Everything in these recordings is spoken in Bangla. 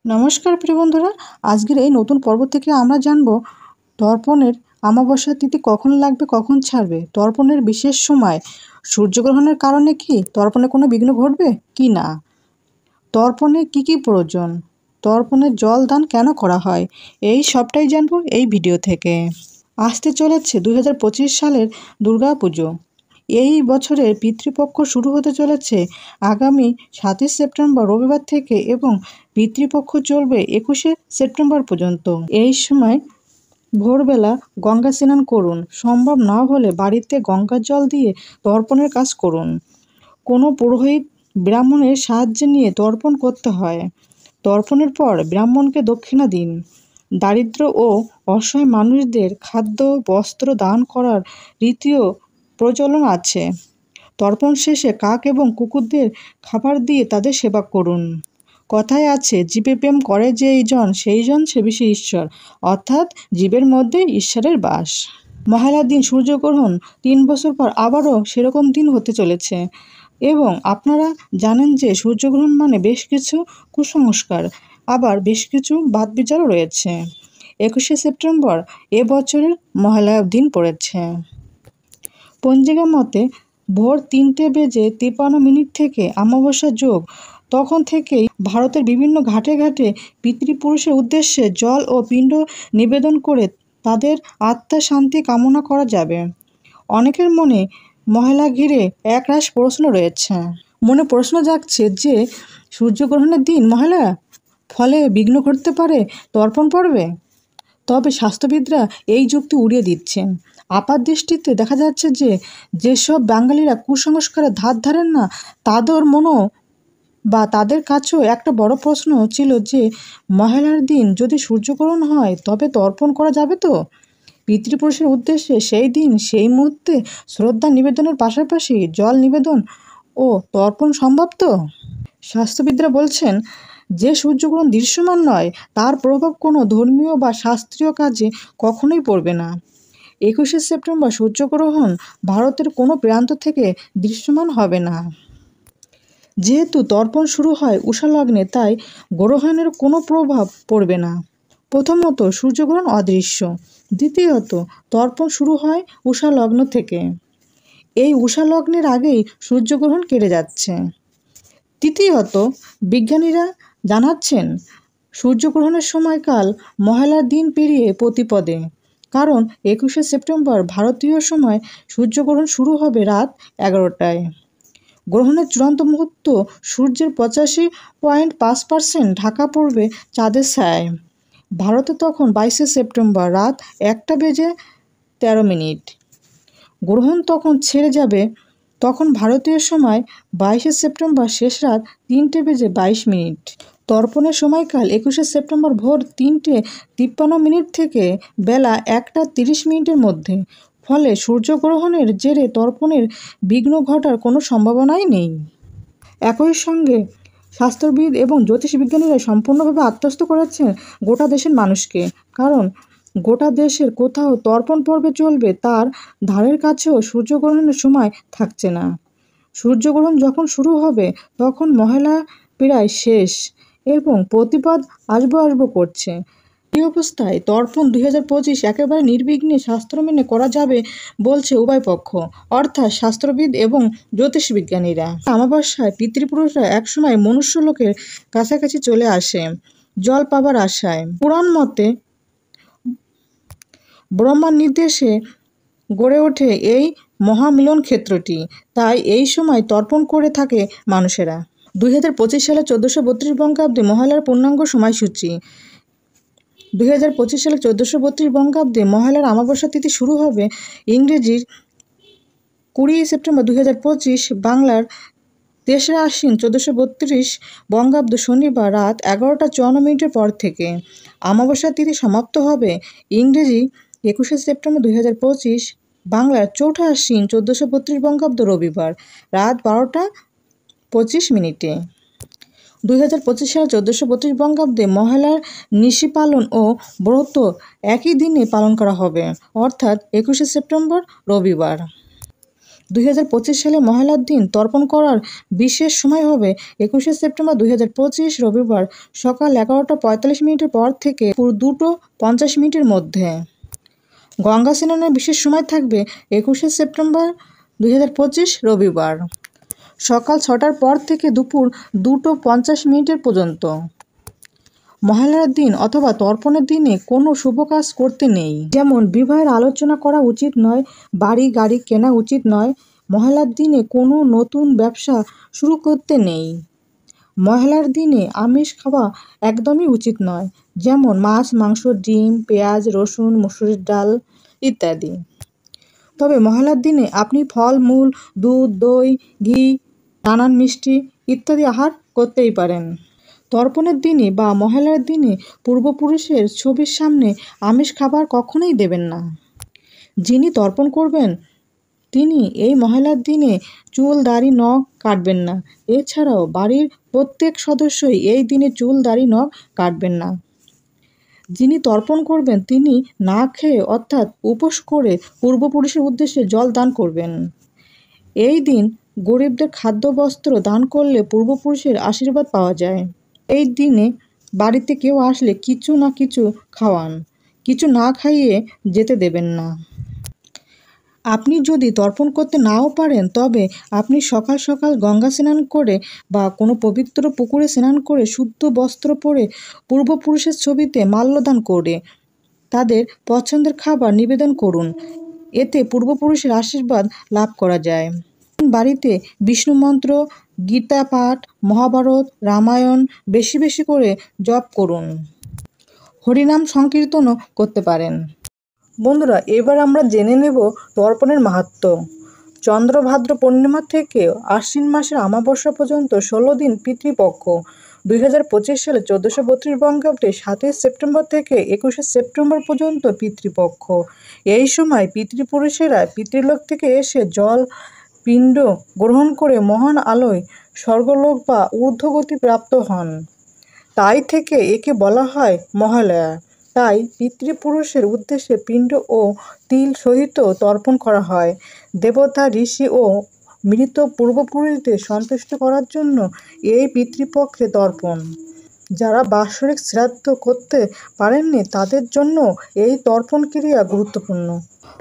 নমস্কার প্রিয় বন্ধুরা, আজকের এই নতুন পর্ব থেকে আমরা জানব তর্পণের অমাবস্যা তিথি কখন লাগবে, কখন ছাড়বে, তর্পণের বিশেষ সময়, সূর্যগ্রহণের কারণে কি তর্পণে কোনো বিঘ্ন ঘটবে কি না, তর্পণে কি কি প্রয়োজন, তর্পণে জল দান কেন করা হয়, এই সবটাই জানবো এই ভিডিও থেকে। আসতে চলেছে 2025 সালের দুর্গা পুজো। এই বছরের পিতৃপক্ষ শুরু হতে চলেছে আগামী 27 সেপ্টেম্বর রবিবার থেকে এবং পিতৃপক্ষ চলবে 21শে সেপ্টেম্বর পর্যন্ত। এই সময় ভোরবেলা গঙ্গা স্নান করুন, সম্ভব না হলে বাড়িতে গঙ্গার জল দিয়ে তর্পণের কাজ করুন। কোনো পুরোহিত ব্রাহ্মণের সাহায্য নিয়ে তর্পণ করতে হয়। তর্পণের পর ব্রাহ্মণকে দক্ষিণা দিন। দারিদ্র ও অসহায় মানুষদের খাদ্য বস্ত্র দান করার রীতিও প্রচলন আছে। তর্পণ শেষে কাক এবং কুকুরদের খাবার দিয়ে তাদের সেবা করুন। কথায় আছে, জীবে প্রেম করে যে জন সেই জন সেবিষে ঈশ্বর, অর্থাৎ জীবের মধ্যে ঈশ্বরের বাস। মহালয়ার দিন সূর্যগ্রহণ 3 বছর পর আবারও সেরকম দিন হতে চলেছে এবং আপনারা জানেন যে সূর্যগ্রহণ মানে বেশ কিছু কুসংস্কার, আবার বেশ কিছু বাদ বিচারও রয়েছে। 21শে সেপ্টেম্বর এবছরের মহালয়ার দিন পড়েছে। পঞ্জিকা মতে ভোর 3:53 থেকে অমাবস্যা যোগ, তখন থেকেই ভারতের বিভিন্ন ঘাটে ঘাটে পিতৃপুরুষের উদ্দেশ্যে জল ও পিণ্ড নিবেদন করে তাদের আত্মার শান্তি কামনা করা যাবে। অনেকের মনে মহালয়া ঘিরে একরাশ প্রশ্ন রয়েছে। মনে প্রশ্ন জাগছে যে সূর্যগ্রহণের দিন মহালয়া, ফলে বিঘ্ন ঘটতে পারে তর্পণ পর্বে। তবে স্বাস্থ্যবিদরা এই যুক্তি উড়িয়ে দিচ্ছেন। আপাত দৃষ্টিতে দেখা যাচ্ছে যে যেসব বাঙালিরা কুসংস্কারের ধার ধারেন না, তাদের কাছেও একটা বড় প্রশ্ন ছিল যে মহালয়ার দিন যদি সূর্যগ্রহণ হয় তবে তর্পণ করা যাবে তো? পিতৃপুরুষের উদ্দেশ্যে সেই দিন সেই মুহূর্তে শ্রদ্ধা নিবেদনের পাশাপাশি জল নিবেদন ও তর্পণ সম্ভব তো? স্বাস্থ্যবিদরা বলছেন যে সূর্যগ্রহণ দৃশ্যমান নয়, তার প্রভাব কোনো ধর্মীয় বা শাস্ত্রীয় কাজে কখনোই পড়বে না। 21শে সেপ্টেম্বর সূর্যগ্রহণ ভারতের কোনো প্রান্ত থেকে দৃশ্যমান হবে না। যেহেতু তর্পণ শুরু হয় উষা লগ্নে, তাই গ্রহণের কোনো প্রভাব পড়বে না। প্রথমত, সূর্যগ্রহণ অদৃশ্য। দ্বিতীয়ত, তর্পণ শুরু হয় উষা লগ্ন থেকে। এই উষা লগ্নের আগেই সূর্যগ্রহণ কেটে যাচ্ছে। তৃতীয়ত, বিজ্ঞানীরা জানাচ্ছেন সূর্যগ্রহণের সময়কাল মহালয়ার দিন পেরিয়ে প্রতিপদে, কারণ 21শে সেপ্টেম্বর ভারতীয় সময় সূর্যগ্রহণ শুরু হবে রাত 11টায়। গ্রহণের চূড়ান্ত মুহূর্ত সূর্যের 85.5% ঢাকা পড়বে চাঁদের ছায়ায়। ভারতে তখন 22শে সেপ্টেম্বর রাত 1:13। গ্রহণ তখন ছেড়ে যাবে, তখন ভারতীয় সময় 22শে সেপ্টেম্বর শেষ রাত 3:22। তর্পণের সময়কাল 21শে সেপ্টেম্বর ভোর 3:53 থেকে বেলা 1:30 মধ্যে। ফলে সূর্যগ্রহণের জেরে তর্পণের বিঘ্ন ঘটার কোনো সম্ভাবনাই নেই। একই সঙ্গে শাস্ত্রবিদ এবং জ্যোতিষবিজ্ঞানীরা সম্পূর্ণভাবে আত্মস্থ করাচ্ছেন গোটা দেশের মানুষকে, কারণ গোটা দেশের কোথাও তর্পণ পর্বে চলবে তার ধারের কাছেও সূর্যগ্রহণের সময় থাকছে না। সূর্যগ্রহণ যখন শুরু হবে তখন মহালয়া প্রায় শেষ এবং প্রতিপদ আসবো করছে। এই অবস্থায় তর্পণ 2025 একেবারে নির্বিঘ্নে শাস্ত্র মেনে করা যাবে বলছে উভয় পক্ষ, অর্থাৎ শাস্ত্রবিদ এবং জ্যোতিষবিজ্ঞানীরা। অমাবস্যায় পিতৃপুরুষরা একসময় মনুষ্য লোকের কাছাকাছি চলে আসে জল পাবার আশায়। পুরাণ মতে ব্রহ্মার নির্দেশে গড়ে ওঠে এই মহামিলন ক্ষেত্রটি, তাই এই সময় তর্পণ করে থাকে মানুষেরা। 2025 সালে 1432 বঙ্গাব্দে মহালয়ার পূর্ণাঙ্গ সময়সূচি। 2025 সালে 1432 বঙ্গাব্দে মহালয়ার অমাবস্যা তিথি শুরু হবে ইংরেজির 20 সেপ্টেম্বর 2025, বাংলার 3রা আশ্বিন 1432 বঙ্গাব্দ শনিবার রাত 11:54 পর থেকে। অমাবস্যা তিথি সমাপ্ত হবে ইংরেজি 21শে সেপ্টেম্বর 2025, বাংলার 4ঠা আশ্বিন 1432 বঙ্গাব্দ রবিবার রাত 12:25। 2025 সালে 1432 বঙ্গাব্দে মহালয়ার নিশি পালন ও ব্রত একই দিনে পালন করা হবে, অর্থাৎ 21শে সেপ্টেম্বর রবিবার। 2025 সালে মহালয়ার দিন তর্পণ করার বিশেষ সময় হবে 21শে সেপ্টেম্বর 2025 রবিবার সকাল 11:45 পর থেকে 2:50 মধ্যে। গঙ্গা স্নানের বিশেষ সময় থাকবে 21শে সেপ্টেম্বর 2025 রবিবার সকাল 6টার পর থেকে দুপুর 2:50 পর্যন্ত। মহালয়ার দিন অথবা তর্পণের দিনে কোনো শুভ কাজ করতে নেই, যেমন বিবাহের আলোচনা করা উচিত নয়, বাড়ি গাড়ি কেনা উচিত নয়। মহালয়ার দিনে কোনো নতুন ব্যবসা শুরু করতে নেই। মহালয়ার দিনে আমিষ খাওয়া একদমই উচিত নয়, যেমন মাছ, মাংস, ডিম, পেঁয়াজ, রসুন, মসুরির ডাল ইত্যাদি। তবে মহালয়ার দিনে আপনি ফল মূল, দুধ, দই, ঘি, নানান মিষ্টি ইত্যাদি আহার করতেই পারেন। তর্পণের দিনে বা মহালয়ার দিনে পূর্বপুরুষের ছবির সামনে আমিষ খাবার কখনোই দেবেন না। যিনি তর্পণ করবেন তিনি এই মহালয়ার দিনে চুল দাড়ি নখ কাটবেন না। এছাড়াও বাড়ির প্রত্যেক সদস্যই এই দিনে চুল দাড়ি নখ কাটবেন না। যিনি তর্পণ করবেন তিনি না খেয়ে অর্থাৎ উপোস করে পূর্বপুরুষের উদ্দেশ্যে জল দান করবেন। এই দিন গরিবদের খাদ্য বস্ত্র দান করলে পূর্বপুরুষের আশীর্বাদ পাওয়া যায়। এই দিনে বাড়িতে কেউ আসলে কিছু না কিছু খাওয়ান, কিছু না খাইয়ে যেতে দেবেন না। আপনি যদি তর্পণ করতে নাও পারেন তবে আপনি সকাল সকাল গঙ্গা স্নান করে বা কোনো পবিত্র পুকুরে স্নান করে শুদ্ধ বস্ত্র পরে পূর্বপুরুষের ছবিতে মাল্যদান করে তাদের পছন্দের খাবার নিবেদন করুন। এতে পূর্বপুরুষের আশীর্বাদ লাভ করা যায়। বাড়িতে বিষ্ণু মন্ত্র, গীতা পাঠ, মহাভারত, রামায়ণ বেশি বেশি করে জপ করুন। হরিনাম সংকীর্তনও করতে পারেন। বন্ধুরা, এবার আমরা জেনে নেব তর্পণের মাহাত্ম্য। চন্দ্রভাদ্র পূর্ণিমা থেকে আশ্বিন মাসের অমাবস্যা পর্যন্ত 16 দিন পিতৃপক্ষ। 2025 সালে 1432 বঙ্গাব্দে 7 সেপ্টেম্বর থেকে 21 সেপ্টেম্বর পর্যন্ত পিতৃপক্ষ। এই সময় পিতৃপুরুষেরা পিতৃলোক থেকে এসে জল পিণ্ড গ্রহণ করে মহান আলোয় স্বর্গলোক বা ঊর্ধ্বগতি প্রাপ্ত হন। তাই থেকে একে বলা হয় মহালয়া। তাই পিতৃপুরুষের উদ্দেশ্যে পিণ্ড ও তিল সহিত তর্পণ করা হয়। দেবতা, ঋষি ও মৃত পূর্বপুরুষদের সন্তুষ্ট করার জন্য এই পিতৃপক্ষে তর্পণ। যারা বাৎসরিক শ্রাদ্ধ করতে পারেননি তাদের জন্য এই তর্পণ ক্রিয়া গুরুত্বপূর্ণ।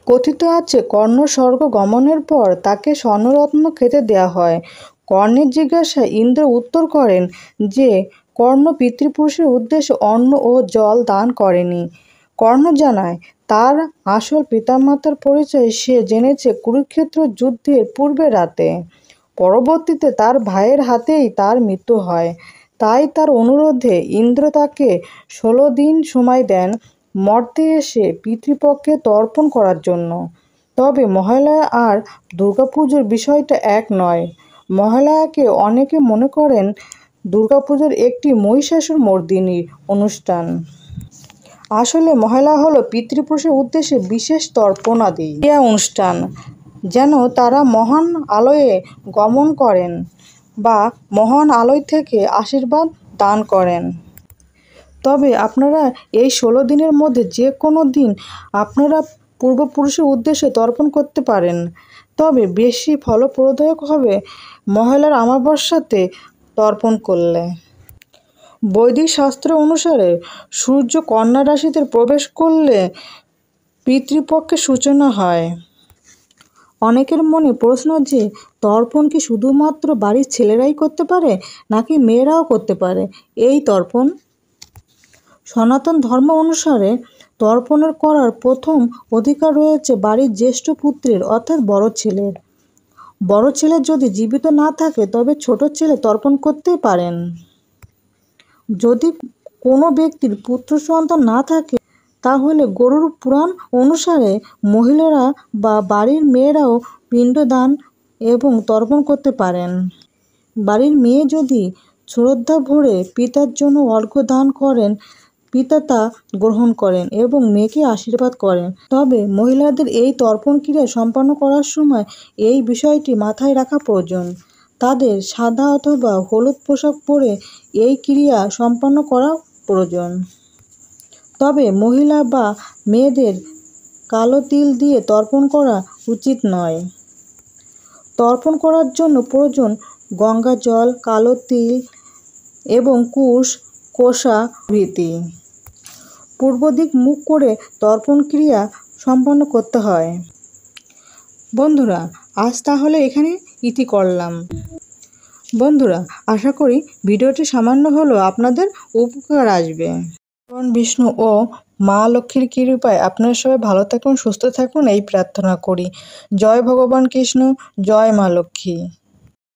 কথিত আছে কর্ণ স্বর্গ গমনের পর তাকে স্বর্ণরত্ন খেতে দেয়া হয়। কর্ণের জিজ্ঞাসায় ইন্দ্র উত্তর করেন যে কর্ণ পিতৃপুরুষের উদ্দেশ্যে অন্ন ও জল দান করেনি। কর্ণ জানায় তার আসল পিতামাতার পরিচয় সে জেনেছে কুরুক্ষেত্র যুদ্ধের পূর্বে রাতে। পরবর্তীতে তার ভাইয়ের হাতেই তার মৃত্যু হয়। তাই তার অনুরোধে ইন্দ্র তাকে 16 দিন সময় দেন মর্তে এসে পিতৃপক্ষে তর্পণ করার জন্য। তবে মহালয়া আর দুর্গাপুজোর বিষয়টা এক নয়। মহালয়াকে অনেকে মনে করেন দুর্গাপুজোর একটি মহিষাসুর মর্দিনী অনুষ্ঠান। আসলে মহালয়া হলো পিতৃপুরুষের উদ্দেশ্যে বিশেষ তর্পণাদি অনুষ্ঠান, যেন তারা মহান আলোয়ে গমন করেন বা মহান আলোয় থেকে আশীর্বাদ দান করেন। তবে আপনারা এই 16 দিনের মধ্যে যে কোনো দিন আপনারা পূর্বপুরুষের উদ্দেশ্যে তর্পণ করতে পারেন। তবে বেশি ফলপ্রদায়ক হবে মহালয়ার অমাবস্যাতে তর্পণ করলে। বৈদিক শাস্ত্র অনুসারে সূর্য কন্যা রাশিতে প্রবেশ করলে পিতৃপক্ষের সূচনা হয়। অনেকের মনে প্রশ্ন যে তর্পণ কি শুধুমাত্র বাড়ির ছেলেরাই করতে পারে নাকি মেয়েরাও করতে পারে এই তর্পণ? সনাতন ধর্ম অনুসারে তর্পণের করার প্রথম অধিকার রয়েছে বাড়ির জ্যেষ্ঠ পুত্রের অর্থাৎ বড় ছেলের। বড় ছেলে যদি জীবিত না থাকে তবে ছোট ছেলে তর্পণ করতে পারেন। যদি কোনো ব্যক্তির পুত্র সন্তান না থাকে তাহলে গরুড় পুরাণ অনুসারে মহিলারা বা বাড়ির মেয়েরাও পিণ্ডদান এবং তর্পণ করতে পারেন। বাড়ির মেয়ে যদি শ্রদ্ধা ভরে পিতার জন্য অর্ঘ্য দান করেন পিতা তা গ্রহণ করেন এবং মেয়েকে আশীর্বাদ করেন। তবে মহিলাদের এই তর্পণ ক্রিয়া সম্পন্ন করার সময় এই বিষয়টি মাথায় রাখা প্রয়োজন। তাদের সাদা অথবা হলুদ পোশাক পরে এই ক্রিয়া সম্পন্ন করা প্রয়োজন। তবে মহিলা বা মেয়েদের কালো তিল দিয়ে তর্পণ করা উচিত নয়। তর্পণ করার জন্য প্রয়োজন গঙ্গা জল, কালো তিল এবং কুশ, কোষা প্রভৃতি। পূর্ব দিক মুখ করে তর্পণ ক্রিয়া সম্পন্ন করতে হয়। বন্ধুরা, আজ তাহলে এখানে ইতি করলাম। বন্ধুরা, আশা করি ভিডিওটি সামান্য হলেও আপনাদের উপকার আসবে। ভগবান বিষ্ণু ও মা লক্ষ্মীর কৃপায় আপনারা সবাই ভালো থাকুন, সুস্থ থাকুন এই প্রার্থনা করি। জয় ভগবান কৃষ্ণ, জয় মা লক্ষ্মী।